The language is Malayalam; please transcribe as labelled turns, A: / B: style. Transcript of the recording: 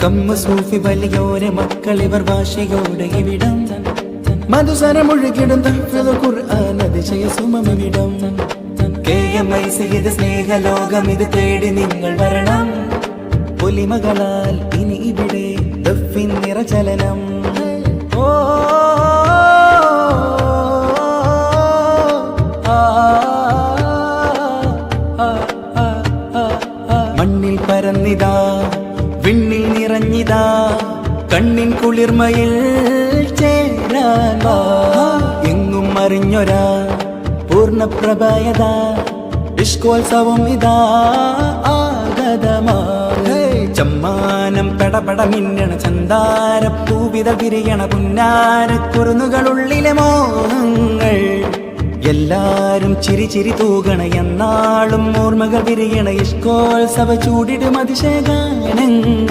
A: കമ്മ സൂഫി വലിയോര മക്കളിവർ ഭാഷയോടെ ഇവിടം മധുസരമൊഴുകിടും ഖുർആൻ അതിശയ സുമമിവിടം KMI സയ്യിദ് സ്നേഹലോകം ഇത് തേടി നിങ്ങൾ വരണം പൊലിമകളാൽ ഇനി ഇവിടെ ദഫിൻ നിറചലനം മണ്ണിൽ പരന്നിതാ വിണ്ണിൽ നിറഞ്ഞിതാ കണ്ണിൻ കുളിർമയിൽ ചേരാൻ വാ എങ്ങും അറിഞ്ഞൊരാ പൂർണ്ണപ്രഭയതാ ഇഷ്കോത്സവം ഇതാ ആഗതമാ ചമ്മാനം പടപട മിന്നണ ചന്താര പൂവിത വിരിയണ പുന്നാര കുറുന്നുകളുള്ളിലെ മോഹങ്ങൾ എല്ലാരും ചിരി ചിരി തൂകണ എന്നാളും ഓർമ്മകൾ വിരിയണ ഇഷ്കോത്സവ ചൂടിടും അതിശയഗാനങ്ങൾ